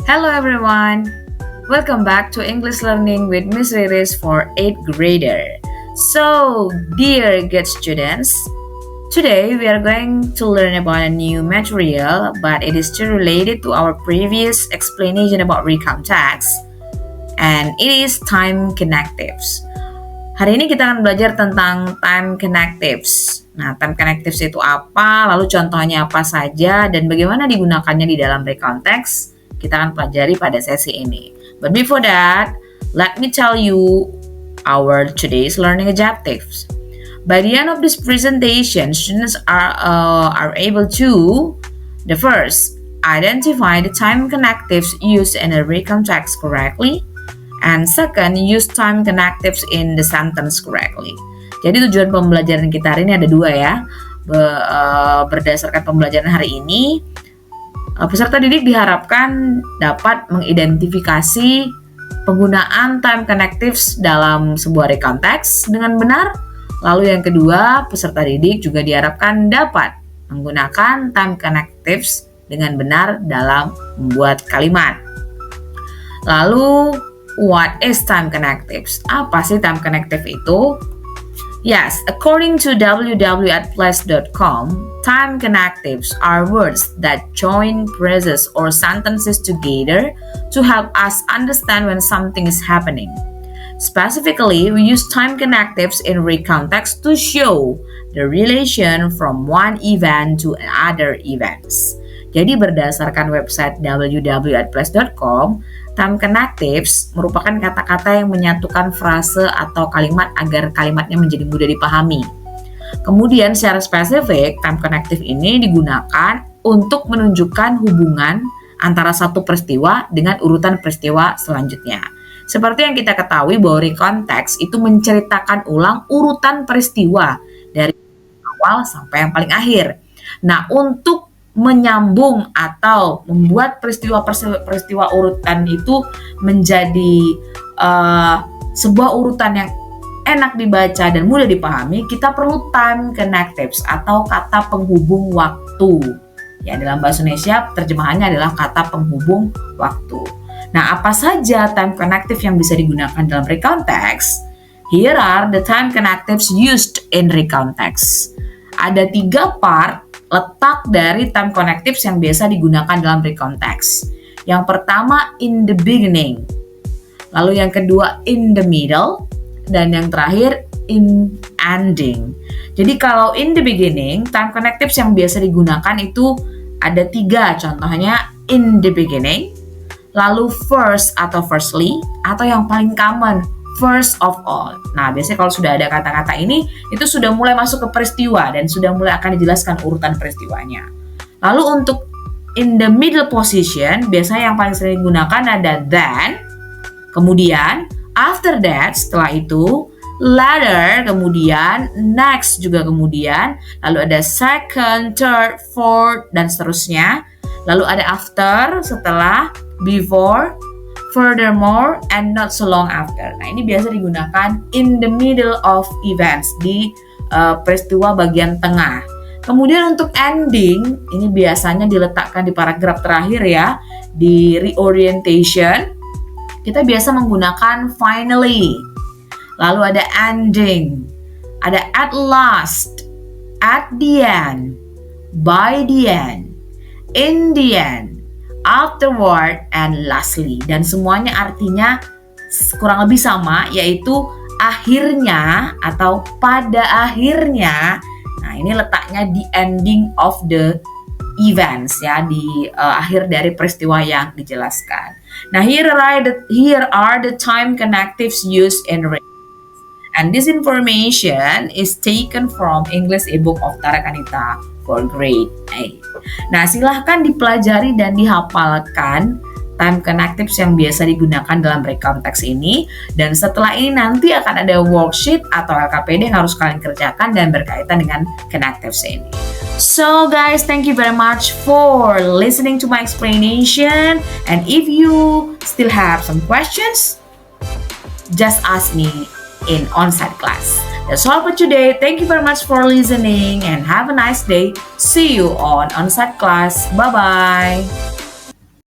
Hello everyone! Welcome back to English Learning with Miss Riris for 8th grader. So, dear good students, today we are going to learn about a new material, but it is still related to our previous explanation about recontext, and it is time connectives. Hari ini kita akan belajar tentang time connectives. Nah, time connectives itu apa, lalu contohnya apa saja, dan bagaimana digunakannya di dalam recontext, kita akan pelajari pada sesi ini. But before that, let me tell you our today's learning objectives. By the end of this presentation, students are able to, the first, identify the time connectives used in a recontext correctly, and second, use time connectives in the sentence correctly. Jadi tujuan pembelajaran kita hari ini ada dua ya. Berdasarkan pembelajaran hari ini, peserta didik diharapkan dapat mengidentifikasi penggunaan time connectives dalam sebuah recontext dengan benar. Lalu yang kedua, peserta didik juga diharapkan dapat menggunakan time connectives dengan benar dalam membuat kalimat. Lalu, what is time connectives? Apa sih time connective itu? Yes, according to www.place.com, time connectives are words that join phrases or sentences together to help us understand when something is happening. Specifically, we use time connectives in recontext to show the relation from one event to other events. Jadi berdasarkan website www.place.com, time connectives merupakan kata-kata yang menyatukan frase atau kalimat agar kalimatnya menjadi mudah dipahami. Kemudian secara spesifik, time connective ini digunakan untuk menunjukkan hubungan antara satu peristiwa dengan urutan peristiwa selanjutnya. Seperti yang kita ketahui bahwa recontext itu menceritakan ulang urutan peristiwa dari awal sampai yang paling akhir. Nah, untuk menyambung atau membuat peristiwa urutan itu menjadi sebuah urutan yang enak dibaca dan mudah dipahami, kita perlu time connectives atau kata penghubung waktu. Ya, dalam bahasa Indonesia terjemahannya adalah kata penghubung waktu. Nah, apa saja time connective yang bisa digunakan dalam recontext? Here are the time connectives used in recontext. Ada 3 part letak dari time connectives yang biasa digunakan dalam recontext. Yang pertama, in the beginning. Lalu yang kedua, in the middle. Dan yang terakhir, in ending. Jadi kalau in the beginning, time connectives yang biasa digunakan itu ada 3. Contohnya, in the beginning. Lalu first atau firstly. Atau yang paling common, first of all. Nah, biasanya kalau sudah ada kata-kata ini, itu sudah mulai masuk ke peristiwa dan sudah mulai akan dijelaskan urutan peristiwanya. Lalu untuk in the middle position, biasanya yang paling sering digunakan ada then, kemudian after that, setelah itu, later, kemudian next juga kemudian, lalu ada second, third, fourth, dan seterusnya. Lalu ada after, setelah, before, furthermore, and not so long after. Nah, ini biasa digunakan in the middle of events, di peristiwa bagian tengah. Kemudian untuk ending, ini biasanya diletakkan di paragraf terakhir ya, di reorientation. Kita biasa menggunakan finally. Lalu ada ending, ada at last, at the end, by the end, in the end, afterward, and lastly. Dan semuanya artinya kurang lebih sama, yaitu akhirnya atau pada akhirnya. Nah, ini letaknya di ending of the events ya, di akhir dari peristiwa yang dijelaskan. Nah, here are the time connectives used in and this information is taken from English ebook of Tara Kanita for grade 8. Nah, silahkan dipelajari dan dihafalkan time connectives yang biasa digunakan dalam recontext ini. Dan setelah ini nanti akan ada worksheet atau LKPD yang harus kalian kerjakan dan berkaitan dengan connectives ini. So guys, thank you very much for listening to my explanation. And if you still have some questions, just ask me in on-site class. That's all for today. Thank you very much for listening and have a nice day. See you on on-site class. Bye-bye.